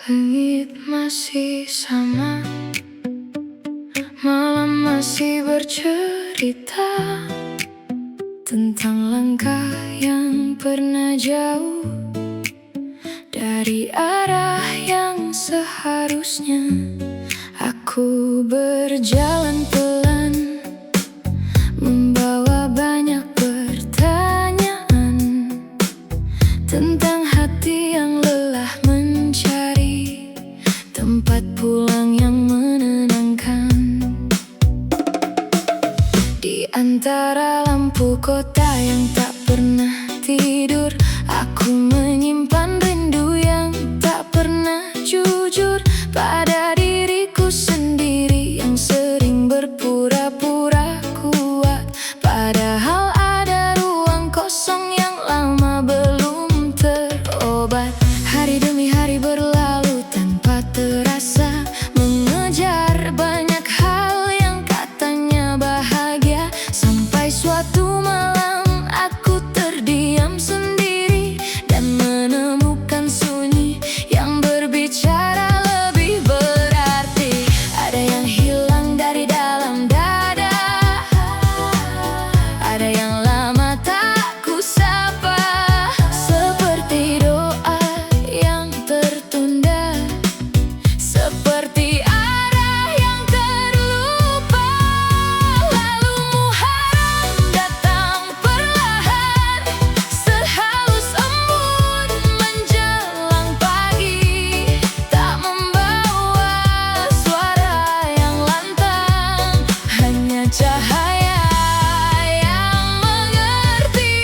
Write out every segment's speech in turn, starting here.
Langit masih sama, malam masih bercerita tentang langkah yang pernah jauh dari arah yang seharusnya. Aku berjalan pelan, membawa banyak pertanyaan tentang hati yang lelah mencari tempat pulang yang menenangkan. Di antara lampu kota yang tak pernah tidur, aku menyimpan rindu yang tak pernah jujur pada diriku sendiri yang sering berpura-pura kuat, padahal ada ruang kosong yang lama belum terobat. Hari demi hari berlalu tanpa terasa, mengejar banyak hal yang katanya bahagia, sampai suatu malam aku terdiam sendiri dan menemukan sunyi yang berbicara lebih berarti. Ada yang hilang dari dalam dada, ada yang lama tak kusapa, seperti doa yang tertunda, seperti arah yang terlupa. Lalu Muharram datang perlahan, sehalus embun menjelang pagi, tak membawa suara yang lantang, hanya cahaya yang mengerti.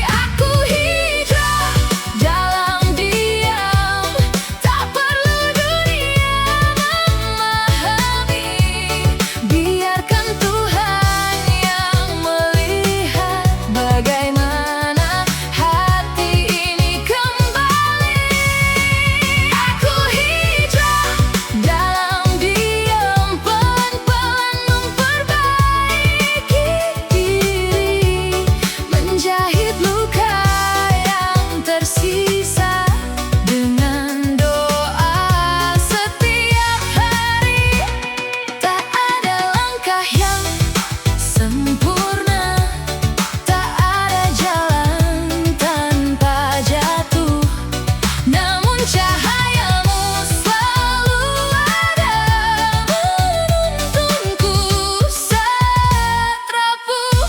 Aku hijrah dalam diam, tak perlu dunia memahami, biarkan Tuhan yang melihat bagaimana hati ini kembali. Aku hijrah dalam diam, pelan-pelan memperbaiki diri, menjahit luka yang tersisa dengan doa setiap hari. Tak ada langkah yang sempurna, tak ada jalan tanpa jatuh, namun cahayamu selalu ada menuntunku saat rapuh.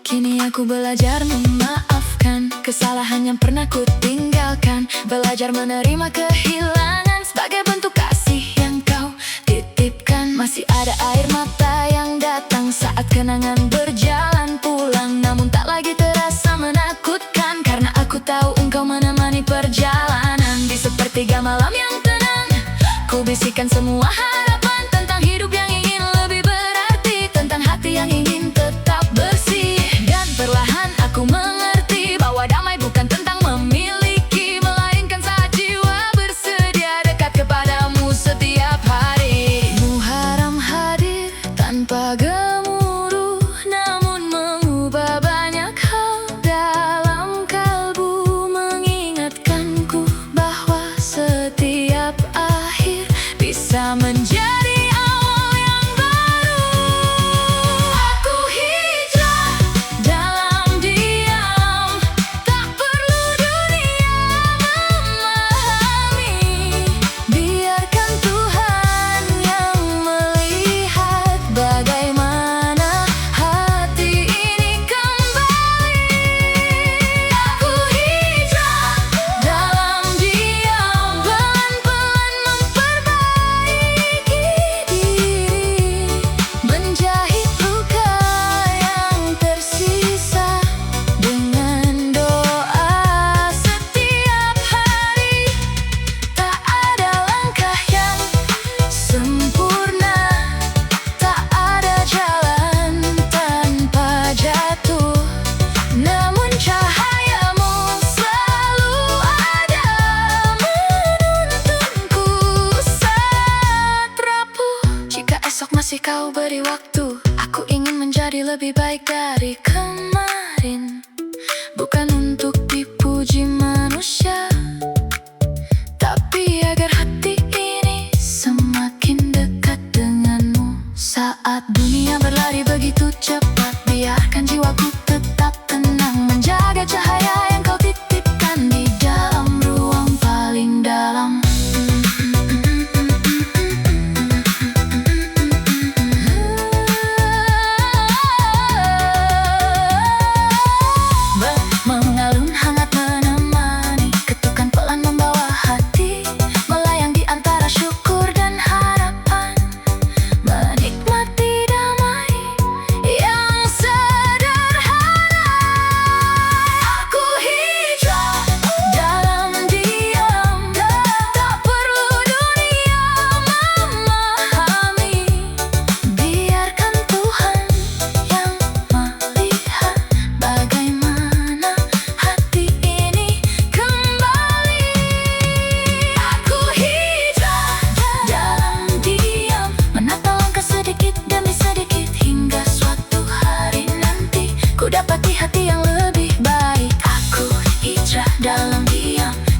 Kini aku belajar memaafkan kesalahan yang pernah ku tinggalkan, belajar menerima kehilangan sebagai bentuk kasih yang kau titipkan. Masih ada air mata yang datang saat kenangan berjalan pulang, namun tak lagi terasa menakutkan, karena aku tahu engkau menemani perjalanan. Di sepertiga malam yang tenang, ku bisikan semua harapan tentang hidup yang ingin lebih berarti, tentang hati yang ingin tetap bersih. Dan perlahan aku mengerti bahwa damai bukan tentang memiliki, melainkan saat jiwa bersedia dekat kepadamu setiap hari. Muharram hadir tanpa gemuruh, namun mengubah banyak hal dalam kalbu, mengingatkanku bahwa setiap akhir bisa menjadi awal yang baru. Aku hijrah dalam diam, tak perlu dunia memahami, biarkan Tuhan yang melihat bagaimana hati ini kembali. Aku hijrah dalam diam, pelan-pelan memperbaiki diri, menjahit luka yang tersisa dengan doa setiap hari. Tak ada langkah yang sempurna, tak ada jalan tanpa jatuh, namun cahayamu selalu ada menuntunku saat rapuh. Jika esok masih kau beri waktu, aku ingin menjadi lebih baik dari kemarin, bukan untuk dipuji manusia, tapi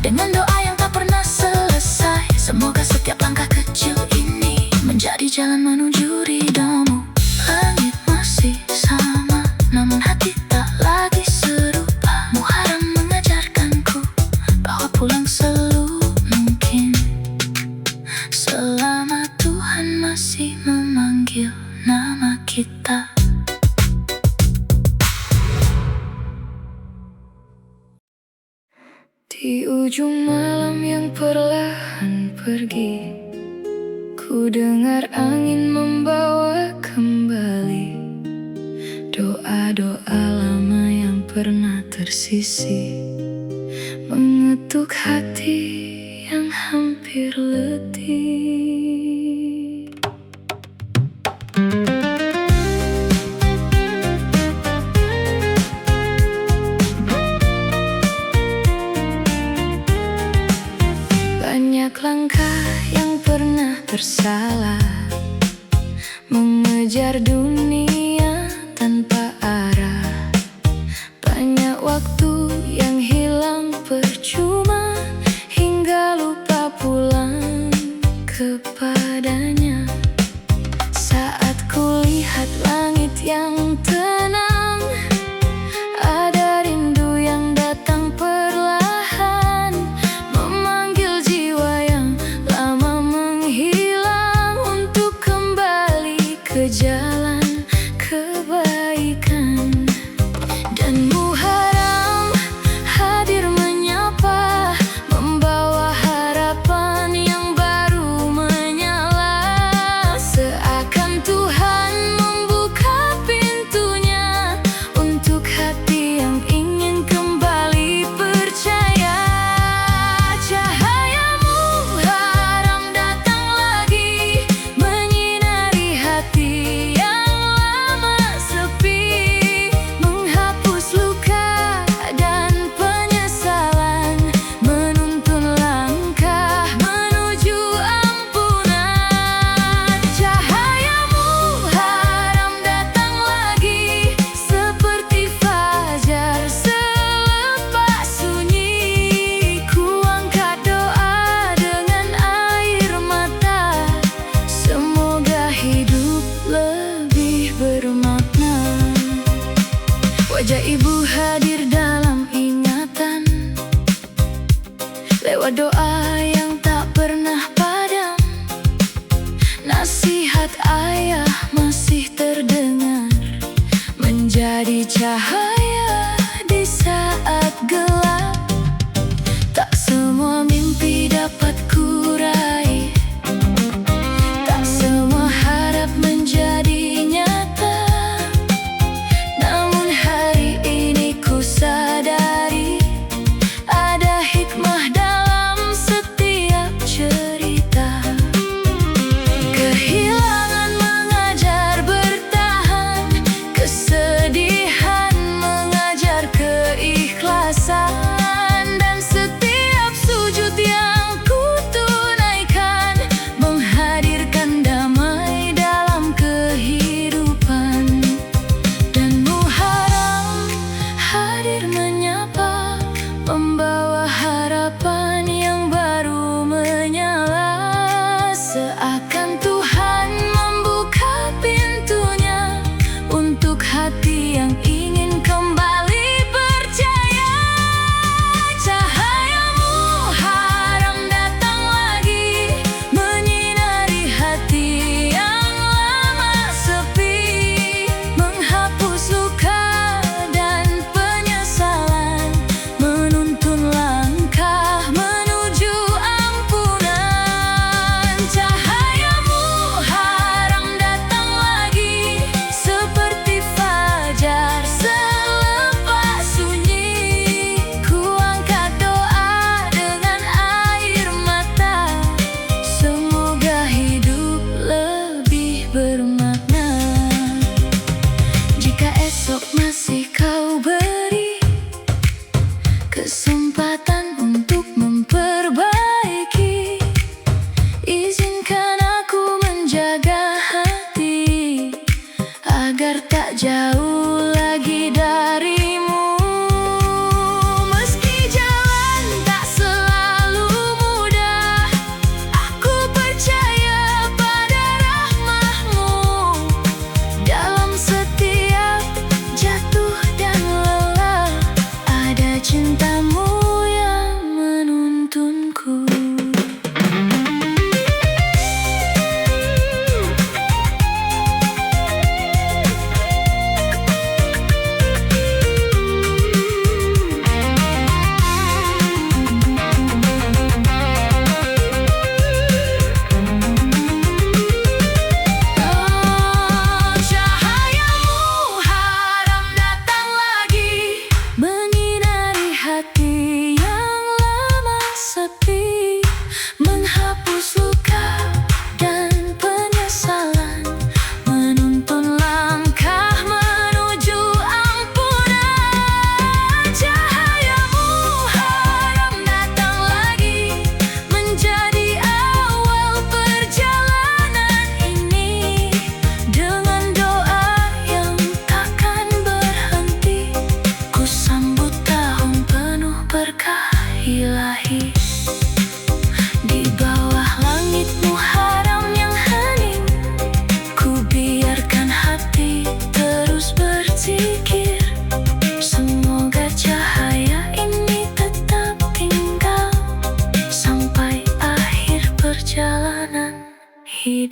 Dengan doa yang tak pernah selesai, semoga setiap langkah kecil ini menjadi jalan menuju ridhomu. Langit masih sama, namun hati tak lagi serupa. Muharram mengajarkanku bahwa pulang selalu mungkin, selama Tuhan masih memanggil nama kita. Di ujung malam yang perlahan pergi, ku dengar angin membawa kembali doa-doa lama yang pernah tersisih, mengetuk hati yang hampir letih. Banyak langkah yang pernah tersalah, mengejar dunia tanpa arah. Banyak waktu yang hilang percuma, hingga lupa pulang kepadanya. Saat kulihat langit yang tenang, ada rindu yang datang perlahan, memanggil jiwa yang lama menghilang untuk kembali ke jalan kebaikan. Dan Muharram hadir menyapa, membawa harapan yang baru menyala. Seakan Tuhan membuka pintunya untuk hati yang ingin kembali percaya. Cahaya Muharram datang lagi, menyinari hati yang lama sepi, menghapus luka dan penyesalan, menuntun langkah menuju ampunan. Cahaya Muharram datang lagi, seperti fajar selepas sunyi. Ku angkat doa dengan air mata, semoga hidup lebih bermakna. Wajah ibu hadir dalam ingatan, lewat doa yang tak pernah padam. Nasihat ayah masih terdengar, menjadi cahaya di saat gelap. Tak semua mimpi dapat kurai, tak semua harap menjadi nyata. Namun hari ini ku sadari, ada hikmah dalam setiap cerita. Kehilangan mengajar bertahan, kesedihan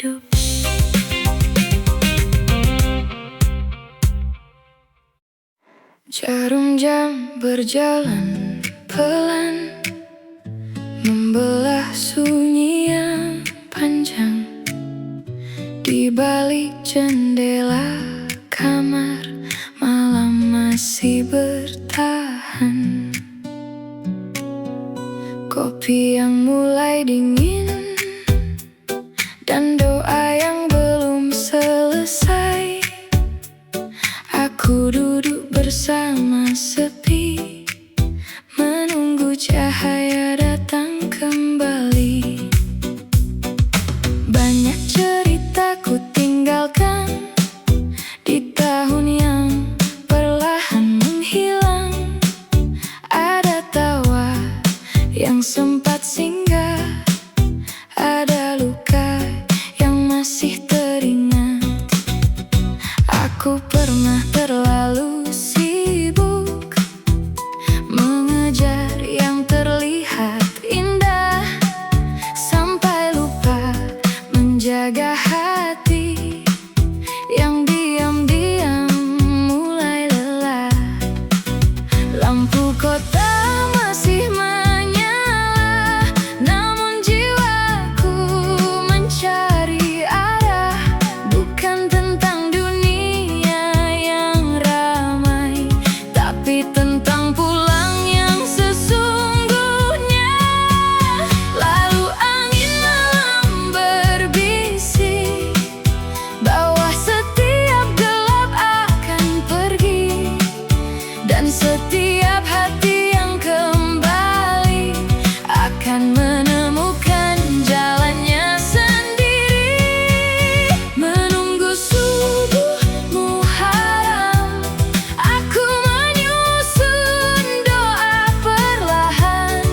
hidup. Jarum jam berjalan pelan, membelah sunyi yang panjang. Di balik jendela kamar, malam masih bertahan. Kopi yang mulai dingin dan doa yang belum selesai. Aku duduk bersama sepi, menunggu cahaya datang kembali. Banyak cerita ku tinggalkan di tahun yang perlahan menghilang. Ada tawa yang sempat singgah, ada luka yang masih teringat. Aku pernah terlalu sibuk mengejar yang terlihat indah, sampai lupa menjaga hati yang diam-diam mulai lelah. Lampu kota masih menyala, namun jiwaku mencari arah. Bukan tentang dunia yang ramai, tapi tentang pulang yang sesungguhnya. Lalu angin malam berbisik bahwa setiap gelap akan pergi, dan setiap hati yang kembali akan menemukan jalannya sendiri. Menunggu subuh Muharram, aku menyusun doa perlahan.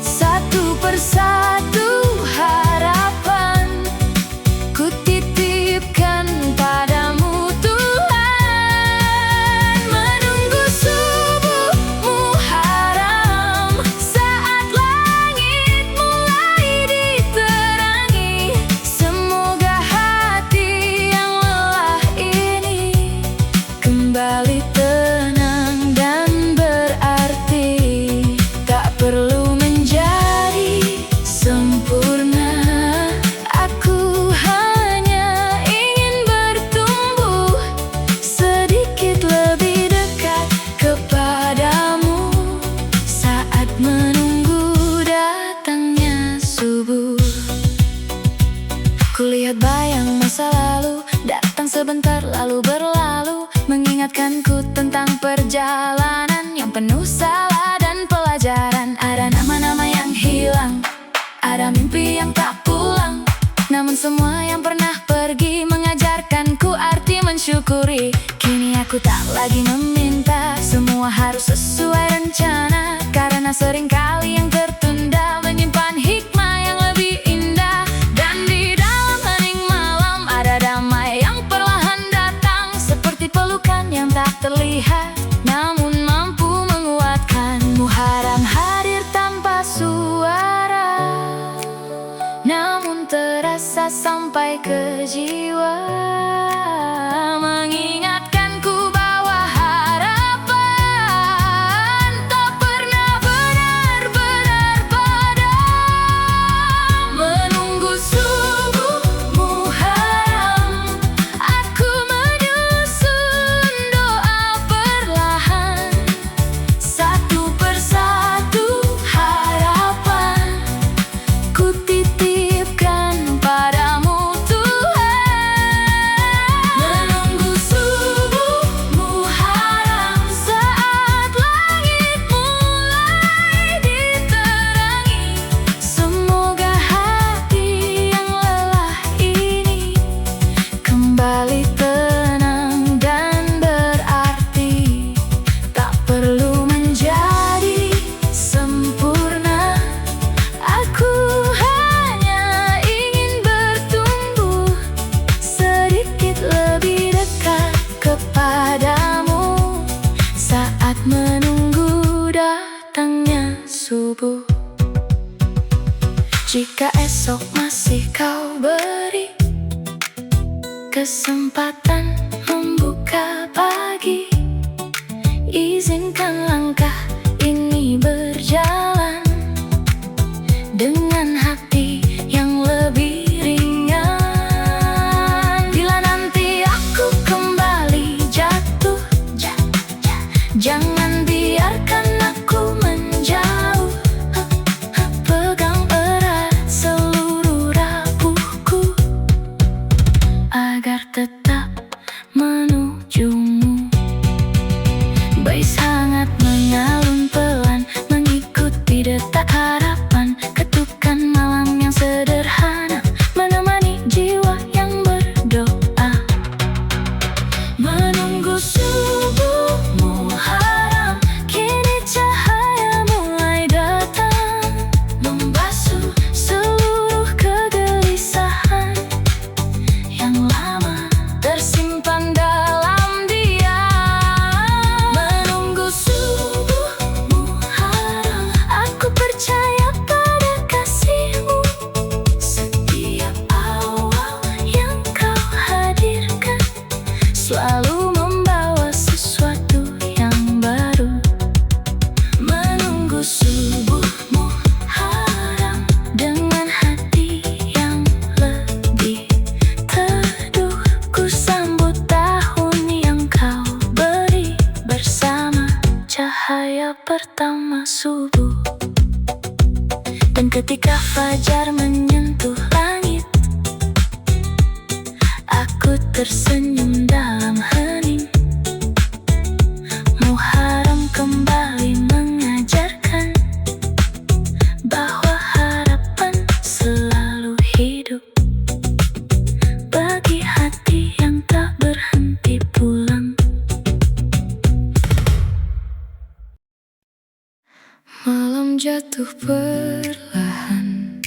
Satu persatu harapan ku titipkan padamu Tuhan. Menunggu subuh Muharram, saat langit mulai diterangi. Semoga hati yang lelah ini kembali tenang dan berarti. Tak perlu menjadi sempurna, aku hanya ingin bertumbuh sedikit lebih dekat kepadamu saat menunggu datangnya subuh. Kulihat bayang masa lalu datang sebentar lalu berlalu, mengingatkanku tentang perjalanan yang penuh salah dan pelajaran. Ada nama-nama yang hilang, ada mimpi yang tak pulang, namun semua yang pernah pergi mengajarkanku arti mensyukuri. Kini aku tak lagi meminta semua harus sesuai rencana, karena seringkali yang tertunda menyimpan hikmah yang lebih indah. Dan di dalam hening malam ada damai yang perlahan datang, seperti pelukan yang tak terlihat namun mampu menguatkan. Muharram hadir tanpa suara, namun terasa sampai ke jiwa, mengingatkanku bahwa harapan tak pernah benar-benar padam. Menunggu subuh Muharram, aku menyusun doa perlahan. Satu persatu harapan ku titipkan padamu Tuhan. Menunggu subuh Muharram, saat langit mulai diterangi. Semoga hati yang lelah ini kembali tenang dan berarti. Tak perlu menjadi sempurna, aku hanya ingin bertumbuh sedikit lebih dekat kepadamu saat menunggu datangnya subuh. Jika esok masih kau beri kesempatan membuka pagi. Izinkan langkah ini berjalan dengan hati yang lebih ringan. Bila nanti aku kembali jatuh, jangan biarkan aku menjauh. Pegang erat seluruh rapuhku agar tetap menujumu. Bais hangat mengalun pelan, mengikuti detak harapan. Ketukan malam yang sederhana menemani jiwa yang berdoa. Menunggu subuh Muharram, kini cahaya mulai datang, membasuh seluruh kegelisahan yang lama tersimpan dalam diam. Menunggu subuh Muharram, aku percaya pada kasihmu. Setiap awal yang kau hadirkan selalu membawa sesuatu yang baru. Menunggu subuh Muharram dengan hati yang lebih teduh, ku sambut tahun yang kau beri bersama cahaya pertama subuh. Dan ketika fajar menyentuh langit, aku tersenyum dalam hening. Muharram kembali mengajarkan bahwa harapan selalu hidup bagi hati yang tak berhenti pulang. Malam jatuh perlahan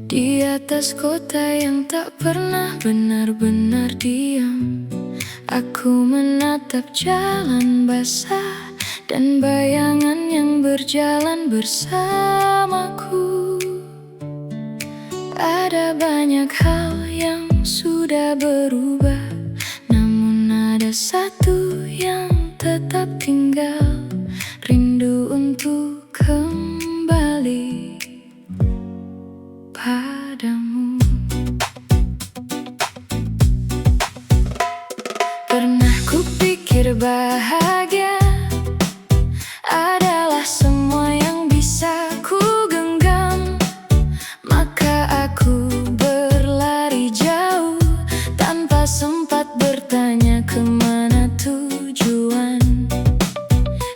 di atas kota yang tak pernah benar-benar diam. Aku menatap jalan basah dan bayangan yang berjalan bersamaku. Ada banyak hal yang sudah berubah, namun ada satu yang tetap tinggal, rindu untuk kembali padamu. Pernah kupikir bahagia adalah semua yang bisa ku genggam, maka aku berlari jauh tanpa sempat bertanya kemana tujuan.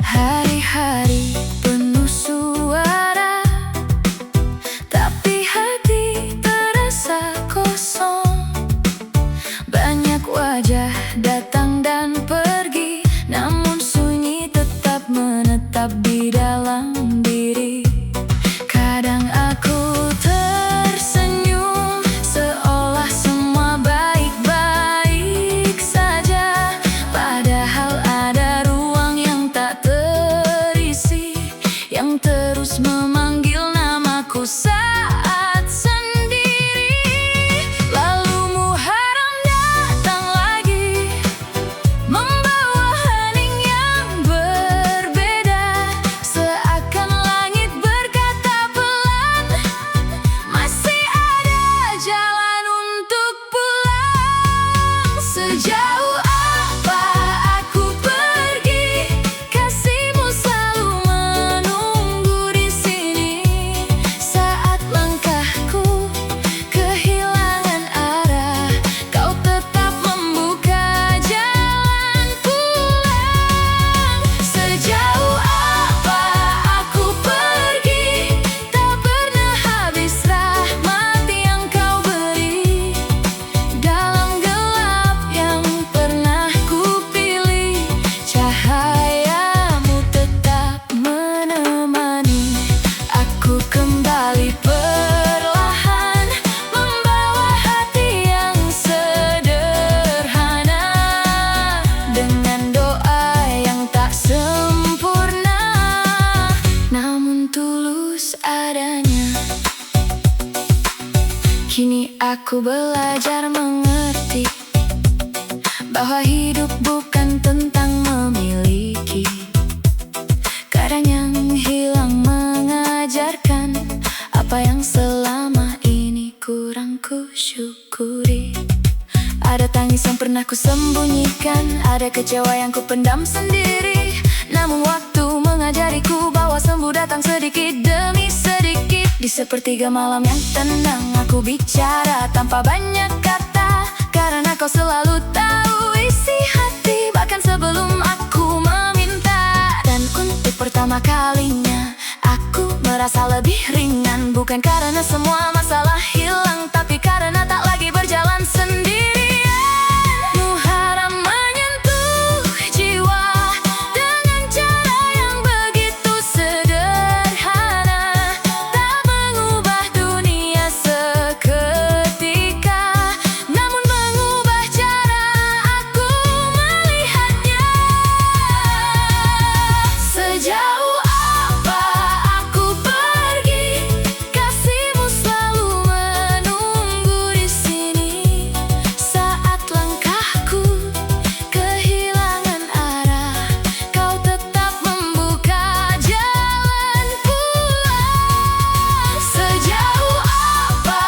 Hari-hari penuh suara, tapi hati terasa kosong. Banyak wajah datang dan pergi, namun sunyi tetap menetap di dalam diri. Kadang aku tersenyum seolah semua baik-baik saja, padahal ada ruang yang tak terisi, yang terus memanggil namaku saat sendiri. Lalu Muharram datang lagi, membawa hening yang berbeda. Seakan langit berkata pelan, masih ada jalan untuk pulang. Sejauh apa aku pergi, kasihmu selalu menunggu di sini. Saat langkahku kehilangan arah, kau tetap membuka jalan pulang. Sejauh apa aku pergi, tak pernah habis rahmat yang kau beri. Dalam gelap yang pernah ku pilih, cahayamu tetap menemani aku kembali perlahan, membawa hati yang sederhana dengan doa yang tak sempurna, namun tulus adanya. Kini aku belajar mengerti bahwa hidup bukan tentang memiliki. Kadang yang hilang mengajarkan apa yang selama ini kurang ku syukuri. Ada tangis yang pernah ku sembunyikan, ada kecewa yang ku pendam sendiri. Namun waktu mengajariku bahwa sembuh datang sedikit demi sedikit. Di sepertiga malam yang tenang aku bicara tanpa banyak kata, karena kau selalu tahu isi hati bahkan sebelum aku meminta. Dan untuk pertama kalinya aku merasa lebih ringan, bukan karena semua masalah hilang, tapi karena tak lagi berjalan sendirian. Muharram menyentuh jiwa dengan cara yang begitu sederhana, tak mengubah dunia seketika, namun mengubah cara aku melihatnya. Sejauh apa aku pergi, kasihmu selalu menunggu di sini. Saat langkahku kehilangan arah, kau tetap membuka jalan pulang. Sejauh apa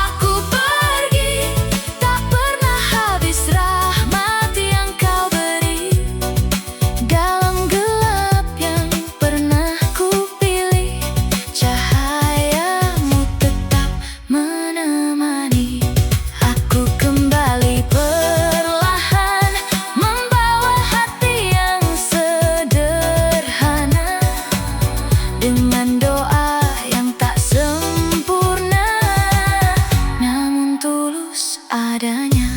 aku pergi, tak pernah habis rahmat yang kau beri. Dalam gelap yang pernah ku pilih, cahayamu tetap menemani. Aku kembali perlahan, membawa hati yang sederhana, dengan doa yang tak sempurna, namun tulus adanya.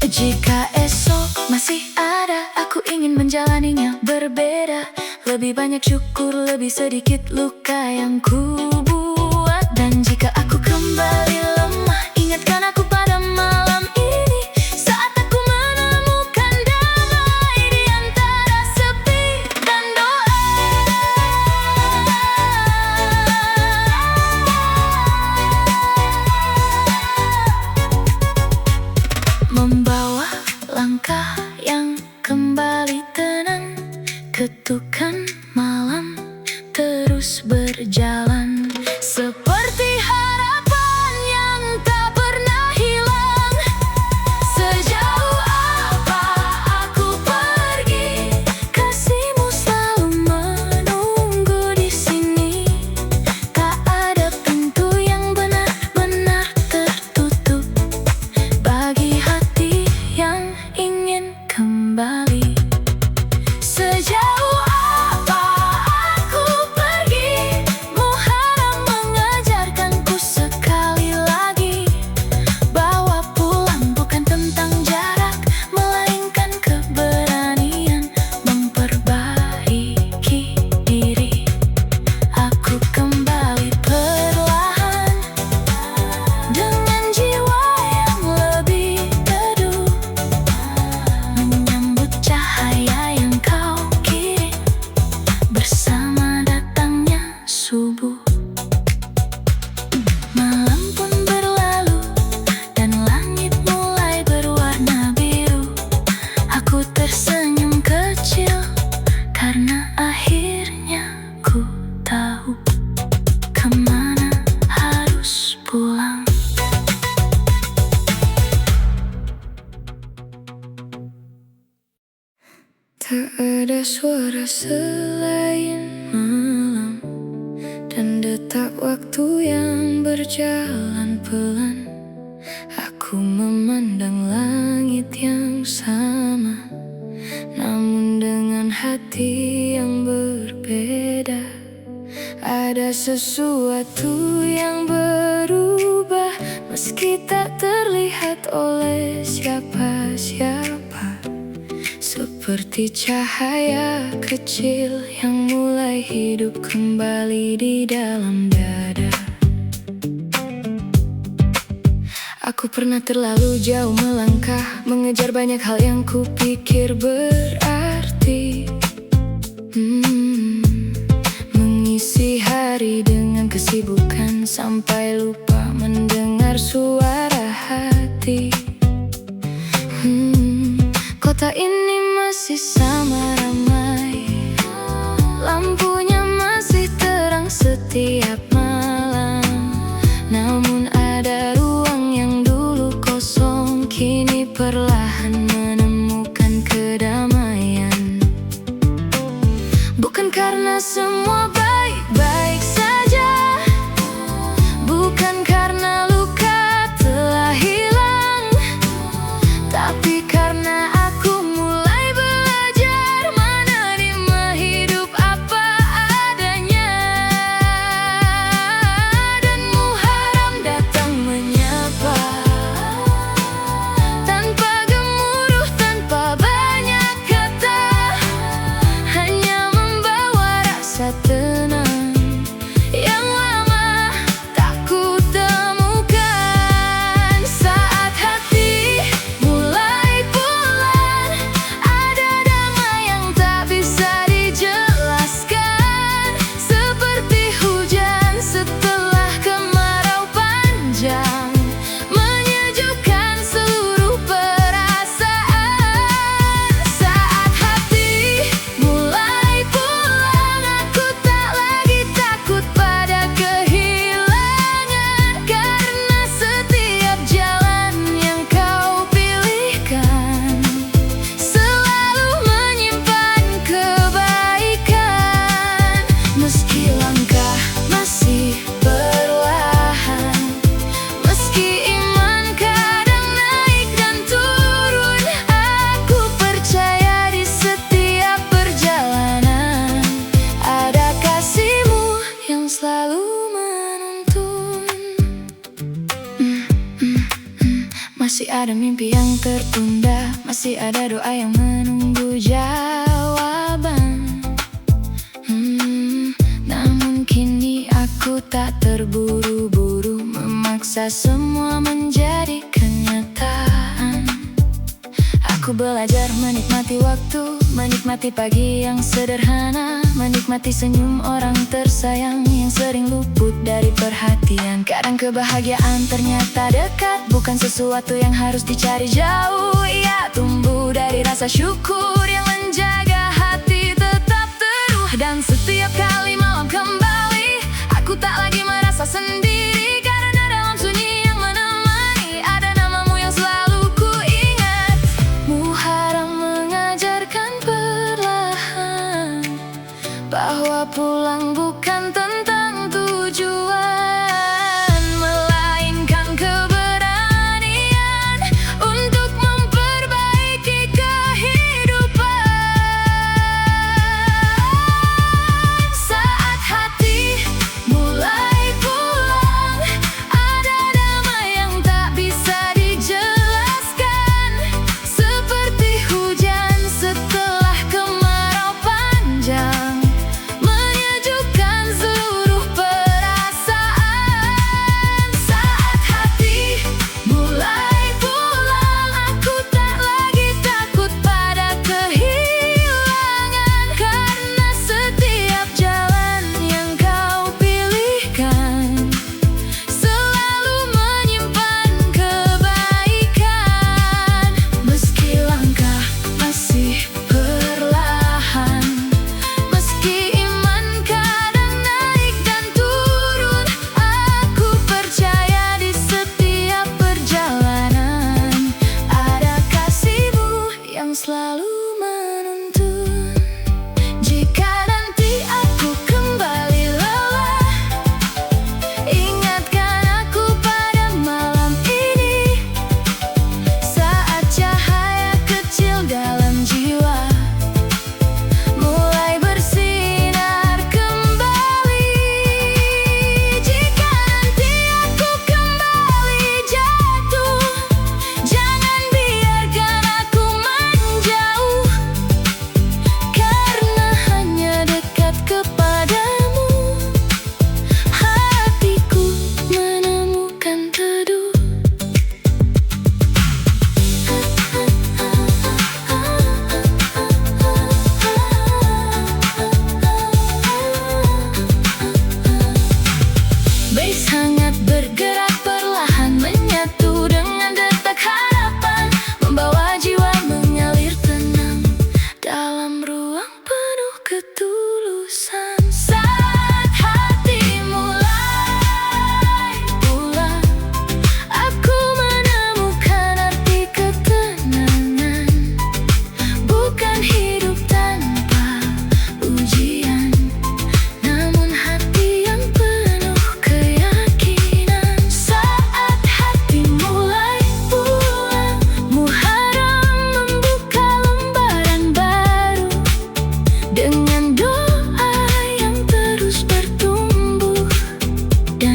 Jika esok masih ada, aku ingin menjalaninya berbeda. Lebih banyak syukur, lebih sedikit luka yang ku buat. Dan jika aku kembali lemah, ingatkan aku pada malam ini, saat aku menemukan damai di antara sepi dan doa. Membawa langkah yang kembali tenang, ketukan malam terus berjalan, seperti harapan yang tak pernah hilang. Sejauh apa aku pergi, kasihmu selalu menunggu di sini. Tak ada pintu yang benar-benar tertutup bagi hati yang ingin kembali. Sejauh apa aku pergi, Muharram mengajarkanku sekali lagi bahwa pulang bukan tentang jarak, melainkan keberanian memperbaiki diri. Aku kembali perlahan, dengan jiwa yang lebih teduh, menyambut cahaya yang kau kirim bersama datangnya subuh. Malam pun berlalu dan langit mulai berwarna biru. Aku tersenyum kecil karena akhirnya ku tahu kemana harus pulang. Tak ada suara selain malam dan detak waktu yang berjalan pelan. Aku memandang langit yang sama, namun dengan hati yang berbeda. Ada sesuatu yang berubah, meski tak terlihat oleh siapa-siapa. Seperti cahaya kecil yang mulai hidup kembali di dalam dada. Aku pernah terlalu jauh melangkah, mengejar banyak hal yang kupikir berarti. Mengisi hari dengan kesibukan sampai lupa mendengar suara hati. Kota ini masih sama ramai, lampunya masih terang setiap malam. Namun ada ruang yang dulu kosong, kini perlahan menemukan kedamaian. Bukan karena semua baik-baik saja, bukan karena luka telah hilang, tapi karena aku mulai belajar menerima hidup apa adanya. Dan Muharram datang menyapa, tanpa gemuruh, tanpa banyak kata, hanya membawa rasa tenang yang lama tak ku temukan. Saat hati mulai bulan, ada damai yang tak bisa dijelaskan, seperti hujan setelah kemarau panjang, menyejukkan seluruh perasaan. Saat hati mulai pulang, aku tak lagi takut pada kehilangan, karena setiap jalan yang kau pilihkan selalu menyimpan kebaikan. Meski langkah masih perlahan, meski iman kadang naik dan turun, aku percaya di setiap perjalanan ada kasihmu yang selalu menuntun. Masih ada mimpi yang tertunda, masih ada doa yang menunggu jawaban. Namun kini aku tak terburu-buru memaksa semua menjadi kenyataan. Aku belajar menikmati waktu, menikmati pagi yang sederhana, menikmati senyum orang tersayang yang sering luput dari perhatian. Kadang kebahagiaan ternyata dekat, bukan sesuatu yang harus dicari jauh. Ia tumbuh dari rasa syukur yang menjaga hati tetap teduh. Dan setiap kali malam kembali, aku tak lagi merasa sendiri, karena dalam sunyi yang menemani ada namamu yang selalu ku ingat. Muharram mengajarkan perlahan bahwa pulang bukan tentang tujuan, melainkan keberanian untuk memperbaiki kehidupan. Saat hati mulai pulang,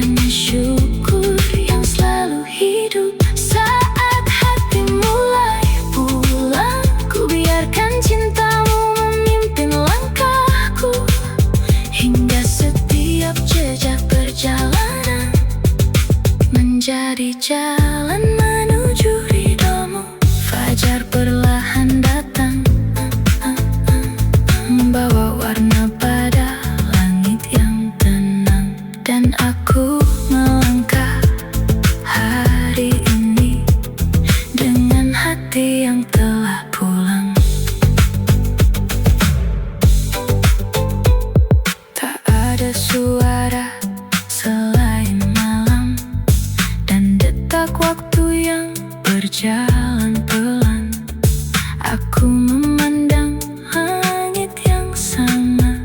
hanya syukur yang selalu hidup. Saat hati mulai pulang, ku biarkan cintamu memimpin langkahku, hingga setiap jejak perjalanan menjadi jalan menuju ridhomu. Fajar perlahan datang, membawa warna pada langit yang tenang, dan aku melangkah hari ini dengan hati yang telah pulang. Tak ada suara selain malam dan detak waktu yang berjalan pelan. Aku memandang langit yang sama,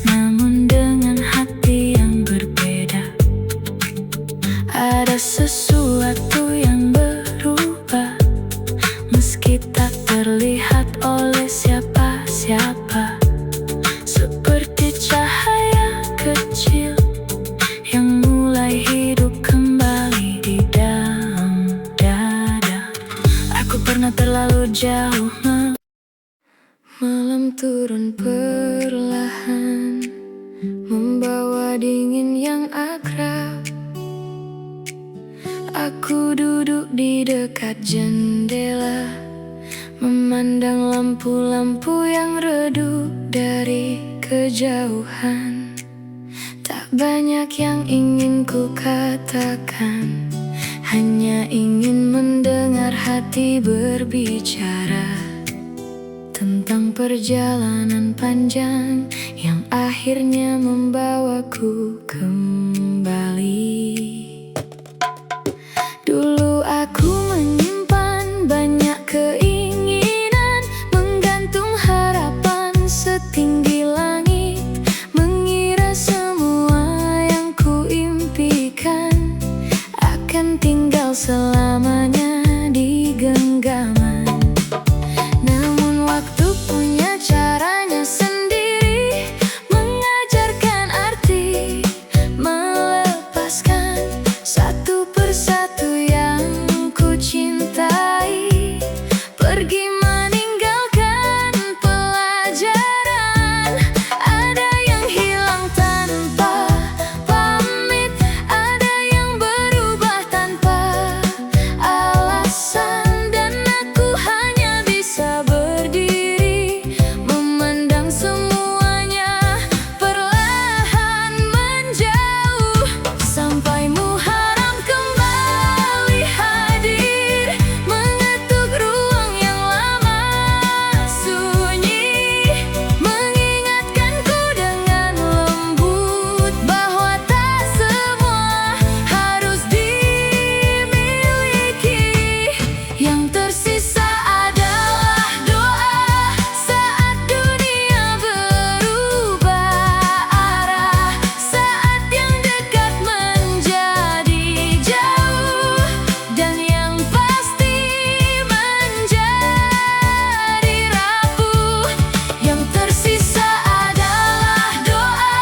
namun dengan hati yang berbeda. Ada sesuatu yang berubah, meski tak terlihat oleh siapa-siapa. Seperti cahaya kecil yang mulai hidup kembali di dalam dada. Aku pernah terlalu jauh. Malam turun perlahan, membawa dingin yang akrab. Aku duduk di dekat jendela, memandang lampu-lampu yang redup dari kejauhan. Tak banyak yang ingin ku katakan, hanya ingin mendengar hati berbicara tentang perjalanan panjang yang akhirnya membawaku kembali. Dulu aku menyimpan banyak keinginan, menggantung harapan setinggi langit, mengira semua yang ku impikan akan tinggal selamanya di genggaman. Waktu punya caranya sendiri, mengajarkan arti, melepaskan satu persatu yang ku cintai, pergi meninggalkan pelajaran. Ada yang hilang tanpa pamit, ada yang berubah tanpa alasan, dan aku hanya bisa memandang semuanya perlahan menjauh, sampai Muharram kembali hadir, mengetuk ruang yang lama sunyi, mengingatkanku dengan lembut bahwa tak semua harus dimiliki. Yang tersisa adalah doa saat dunia berubah arah, saat yang dekat menjadi jauh, dan yang pasti menjadi rapuh. Yang tersisa adalah doa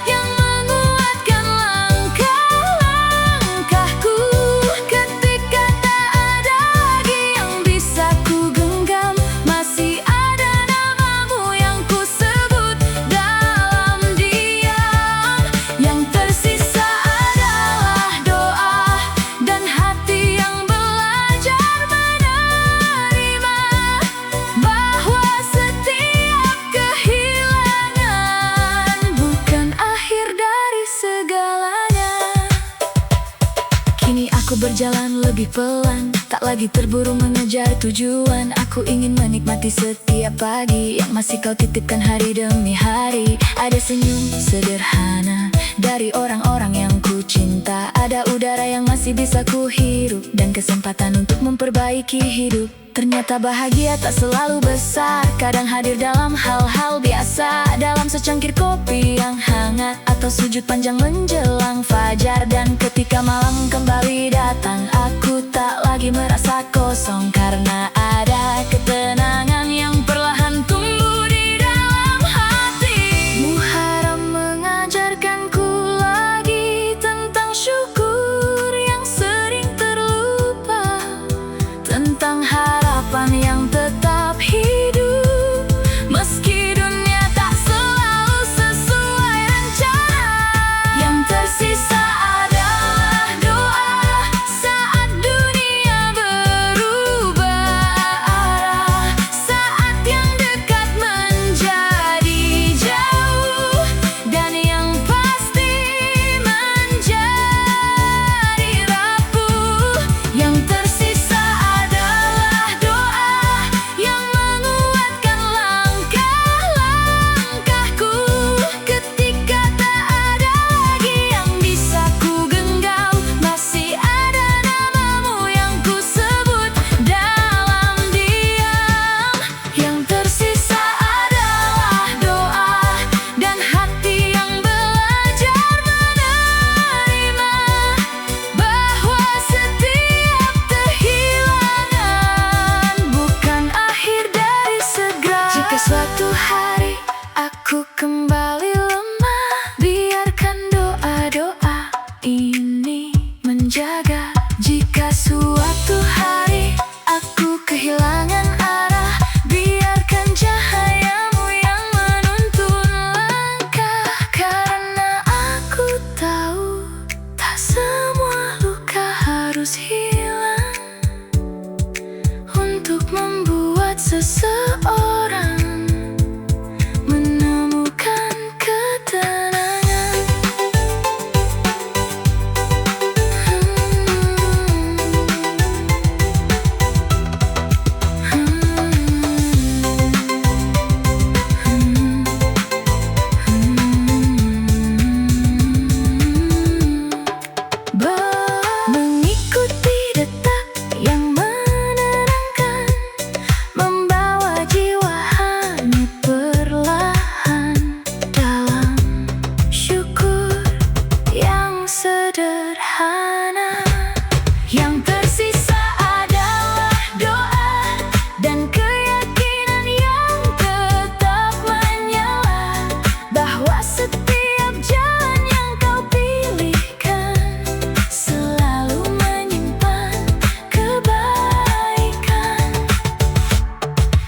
yang menguatkan langkah-langkahku, ketika tak ada lagi yang bisa ku genggam. Masih ada namamu yang ku sebut dalam diam. Yang tersisa adalah doa dan hati yang belajar menerima bahwa setiap kehilangan bukan akhir dari segalanya. Kini aku berjalan lebih pelan, tak lagi terburu mengejar tujuan. Aku ingin menikmati setiap pagi yang masih kau titipkan hari demi hari. Ada senyum sederhana dari orang-orang yang ku cinta, ada udara yang masih bisa ku hirup, dan kesempatan untuk memperbaiki hidup. Ternyata bahagia tak selalu besar, kadang hadir dalam hal-hal biasa, dalam secangkir kopi yang hangat, atau sujud panjang menjelang fajar. Dan ketika malam kembali datang, aku tak lagi merasa kosong, karena ada ketenangan yang perlahan tumbuh di dalam hati. Muharram mengajarkanku lagi tentang menjaga. Jika suatu hari aku kehilangan arah, biarkan cahayamu yang menuntun langkah. Karena aku tahu tak semua luka harus hilang untuk membuat seseorang menemukan ketenangan. Mengikuti detak yang menenangkan, membawa jiwa hanyut perlahan dalam syukur yang sederhana. Yang tersisa adalah doa dan keyakinan yang tetap menyala, bahwa setiap jalan yang kau pilihkan selalu menyimpan kebaikan.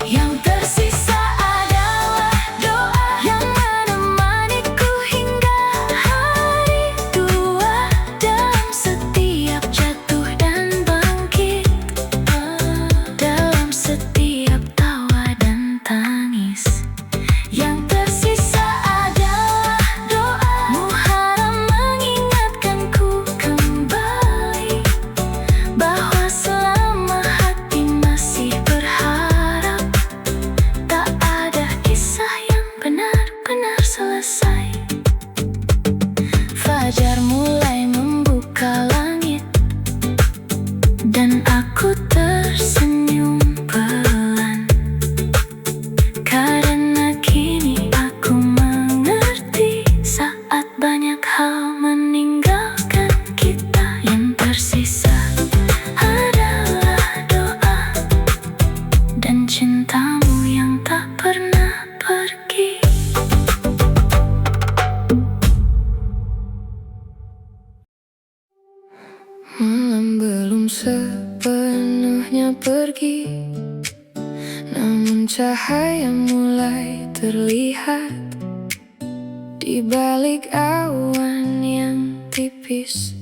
Yang tersisa adalah doa yang menemaniku hingga hari tua, dalam setiap jatuh dan bangkit, dalam setiap tawa dan tangis. Yang tersisa adalah doamu harap mengingatkanku kembali, bahwa selama hati masih berharap, tak ada kisah yang benar-benar selesai. Fajar mulai membuka langit, dan aku tersenyum pelan, karena kini aku mengerti saat banyak hal meninggalkan kita. Yang tersisa adalah doa dan cintamu yang tak pernah pergi. Malam belum sepenuhnya pergi, namun cahaya mulai terlihat di balik awan yang tipis.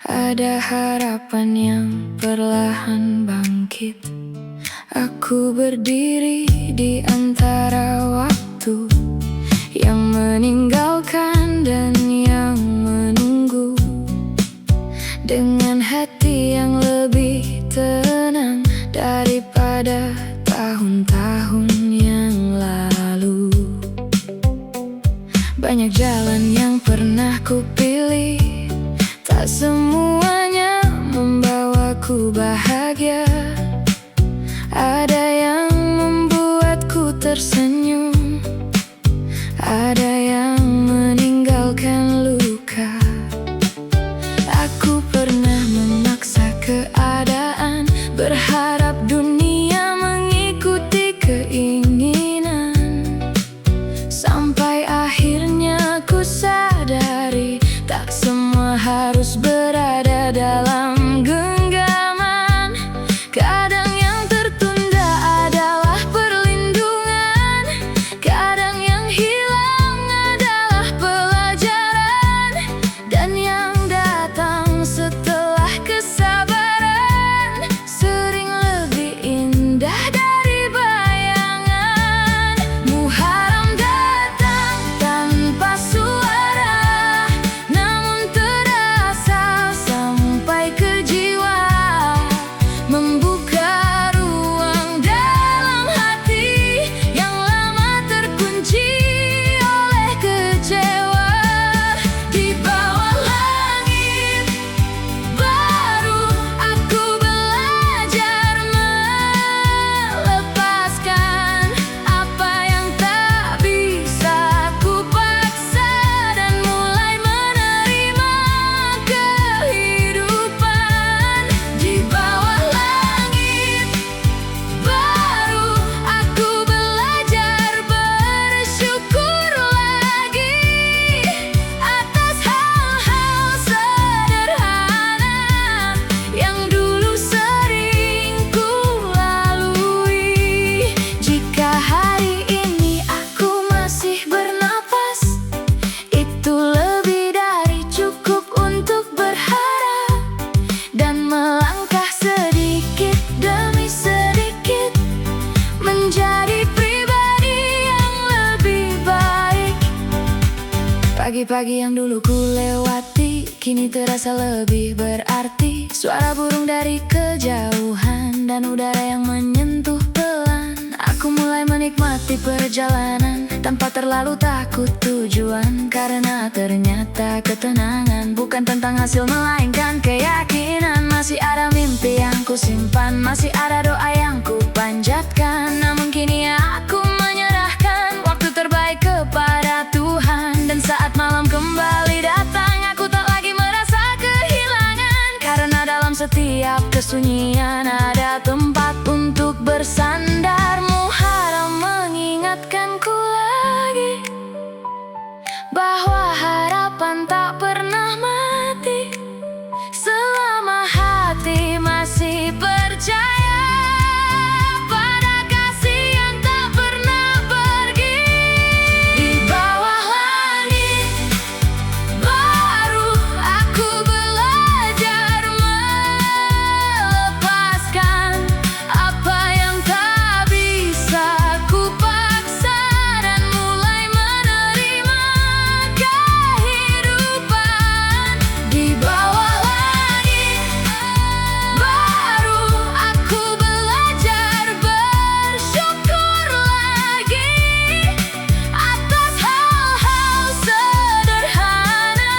Ada harapan yang perlahan bangkit. Aku berdiri di antara waktu yang meninggalkan dan yang menunggu, dengan hati yang lebih tenang daripada tahun-tahun yang lalu. Banyak jalan yang pernah ku pilih, tak semuanya membawaku bahagia. Ada yang membuatku tersenyum, ada yang meninggalkan luka. Aku pernah memaksa keadaan, berharap dunia mengikuti keinginan, sampai akhirnya ku sadari tak semua harus berada dalam genggaman. Kadang yang tertunda adalah perlindungan, kadang yang hilang adalah pelajaran, dan yang datang setelah kesabaran sering lebih indah dari bayangan. Muharram datang tanpa suara, namun terasa sampai ke Pagi-pagi yang dulu ku lewati kini terasa lebih berarti. Suara burung dari kejauhan dan udara yang menyentuh pelan. Aku mulai menikmati perjalanan tanpa terlalu takut tujuan. Karena ternyata ketenangan bukan tentang hasil melainkan keyakinan. Masih ada mimpi yang ku simpan, masih ada doa yang ku panjatkan. Namun kini aku menyerahkan waktu terbaik kepada Tuhan. Dan saat malam kembali datang, aku tak lagi merasa kehilangan. Karena dalam setiap kesunyian ada tempat untuk bersandar. Muharram mengingatkanku lagi bahwa harapan tak pernah mati selama hati masih percaya pada kasih yang tak pernah pergi. Di bawah langit baru aku belajar melepaskan apa yang tak bisa ku paksa dan mulai menerima kehidupan. Di bawah langit baru aku belajar bersyukur lagi atas hal-hal sederhana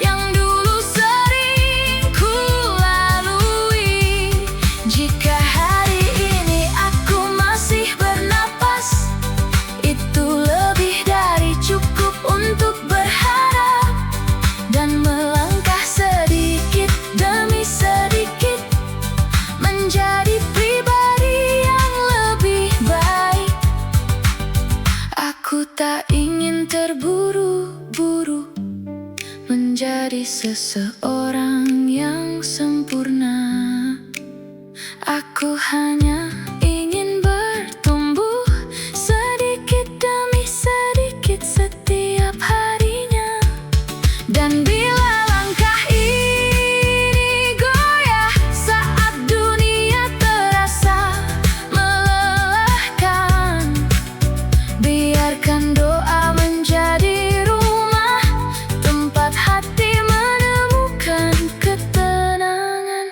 yang dulu sering ku lalui. Jika hari ini aku masih bernapas, itu lebih dari cukup untuk berharap dan melangkah sedikit demi sedikit menjadi pribadi yang lebih baik. Aku tak ingin terburu-buru menjadi seseorang yang sempurna. Aku hanya ingin bertumbuh sedikit demi sedikit setiap harinya. Dan bila langkah ini goyah saat dunia terasa melelahkan, biarkan doa menjadi rumah tempat hati menemukan ketenangan.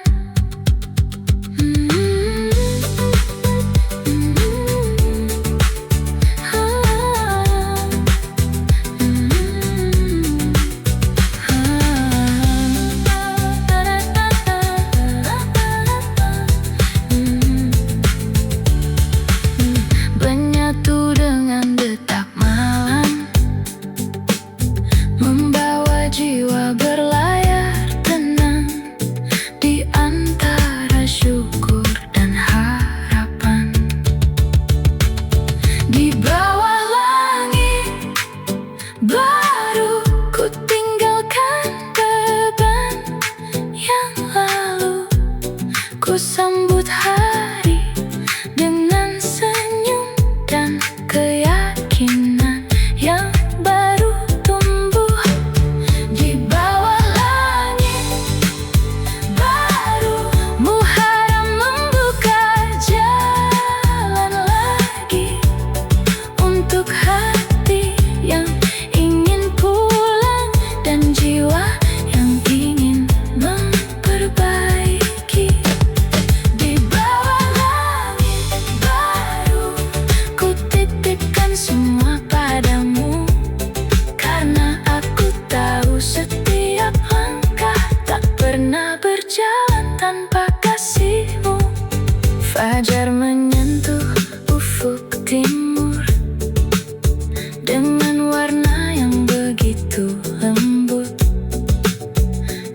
Menyatu dengan detak malam, membawa jiwa berlayar tenang di antara syukur dan harapan. Di bawah langit baru ku tinggalkan beban yang lalu. Ku sambut hari dengan senyum dan keyakinan yang baru tumbuh. Di bawah langit baru Muharram membuka jalan lagi untuk hati yang ingin pulang dan jiwa yang ingin memperbaiki. Di bawah langit baru ku titipkan semua padamu, karena aku tahu setiap langkah tak pernah berjalan tanpa kasihmu. Fajar menyentuh ufuk timur dengan warna yang begitu lembut.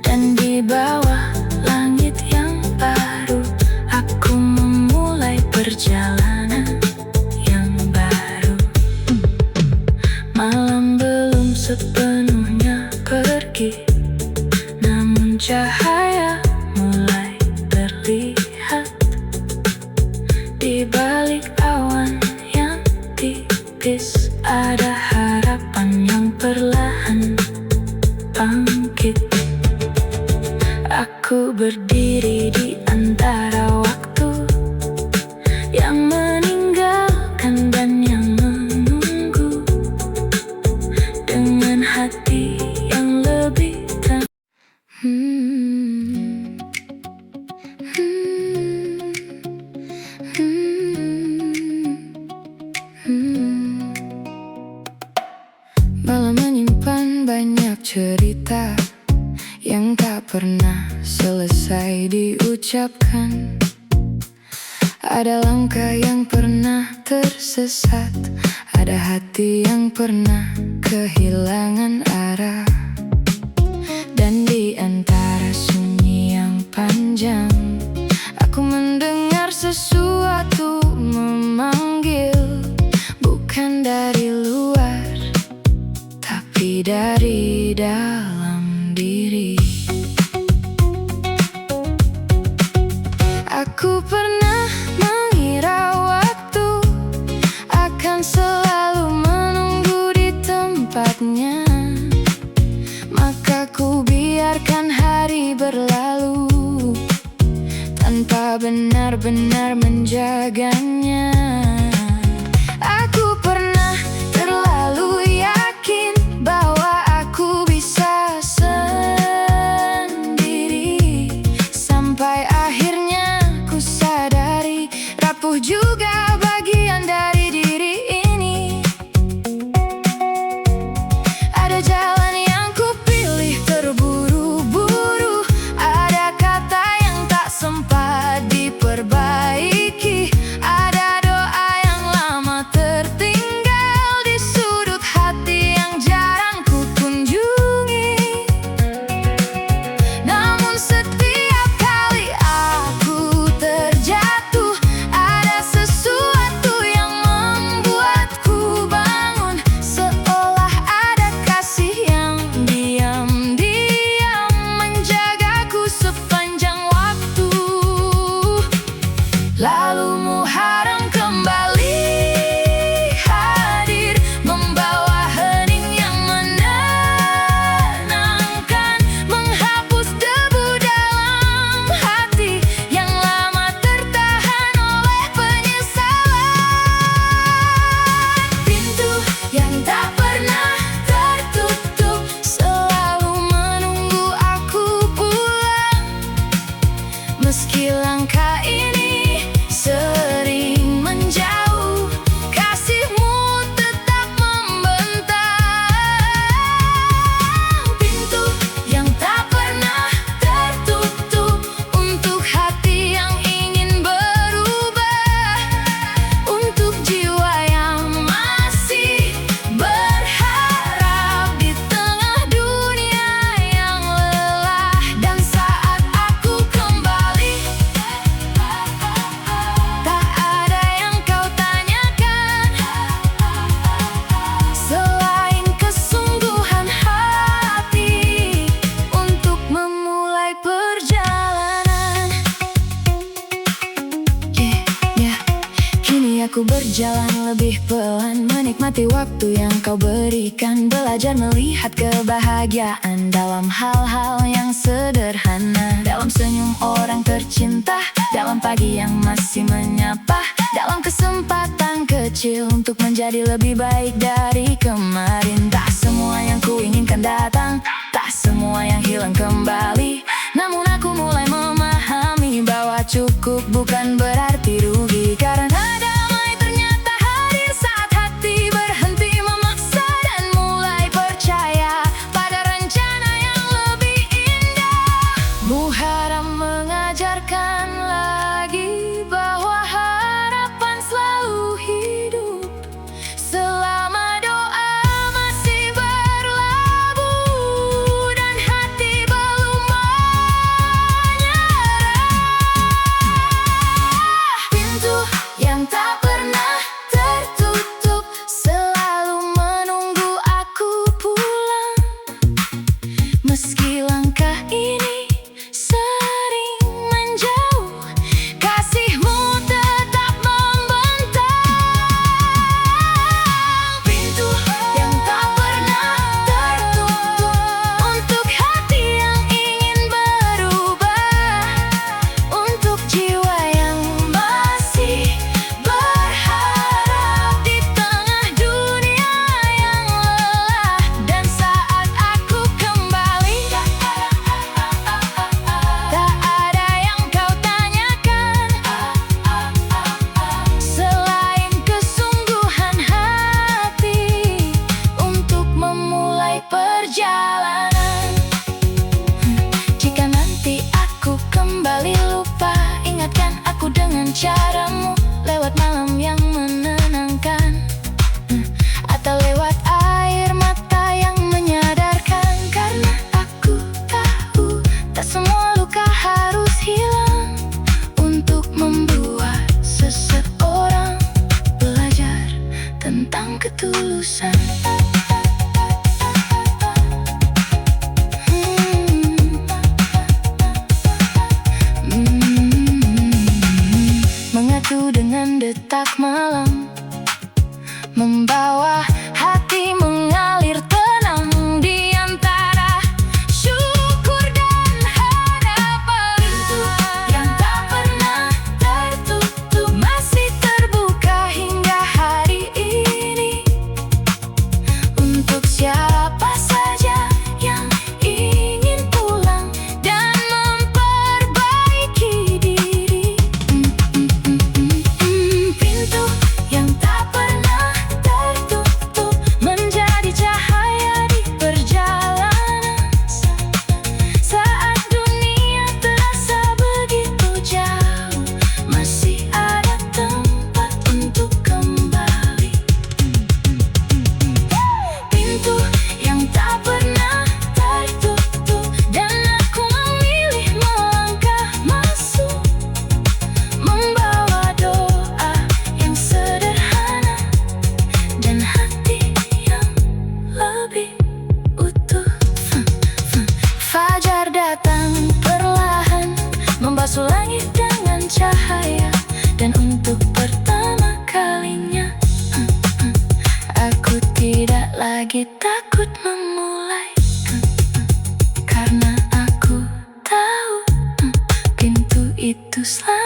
Dan di bawah langit yang baru aku memulai perjalanan yang baru. Malam belum sepenuhnya pergi, namun cahaya mulai terlihat di balik awan yang tipis. Ada harapan yang perlahan bangkit. Aku berdiri di antara waktu yang meninggalkan dan yang menunggu, dengan hati Hmm. Hmm. Hmm. Malah menyimpan banyak cerita yang tak pernah selesai diucapkan. Ada langkah yang pernah tersesat, ada hati yang pernah kehilangan arah. Dan di antara sunyi yang panjang, aku mendengar sesuatu memanggil. Bukan dari luar, tapi dari dalam diri. Aku pernah mengira waktu akan selalu menunggu di tempatnya, maka ku biarkan hari berlalu tanpa benar-benar menjaganya. Aku pernah terlalu yakin bahwa aku bisa sendiri, sampai akhirnya ku sadari rapuh juga bagian dari diri ini. Ada jalan yang ku pilih terburu-buru, ada kata yang tak sempat diperbaiki, ada doa yang lama tertinggal di sudut hati yang jarang ku kunjungi. Namun setiap kali aku terjatuh, ada sesuatu yang membuatku bangun, seolah ada kasih yang diam-diam menjagaku sepanjang waktu. Lalu Muharram kembali hadir, membawa hening yang menenangkan, menghapus debu dalam hati yang lama tertahan oleh penyesalan. Pintu yang tak pernah tertutup selalu menunggu aku pulang, meski langkah ini sering menjauh, kasihmu tetap membentang. Pintu yang tak pernah tertutup untuk hati yang ingin berubah, untuk jiwa yang masih berharap di tengah dunia yang lelah. Dan saat aku kembali, tak ada yang kau tanyakan selain kesungguhan hati untuk memulai perjalanan. Kini aku berjalan lebih pelan, menikmati waktu yang kau berikan, belajar melihat kebahagiaan dalam hal-hal yang sederhana, dalam senyum orang tercinta, dalam pagi yang masih menyapa, dalam kesempatan kecil untuk menjadi lebih baik dari kemarin. Tak semua yang ku inginkan datang, tak semua yang hilang kembali, namun aku mulai memahami bahwa cukup bukan berarti rugi, karena damai ternyata hadir saat hati berhenti memaksa dan mulai percaya pada rencana yang lebih indah. Muharram mengajarkan lagi bahwa harapan selalu hidup selama doa masih berlabuh dan hati belum tapi takut memulai. Karena aku tahu pintu itu selalu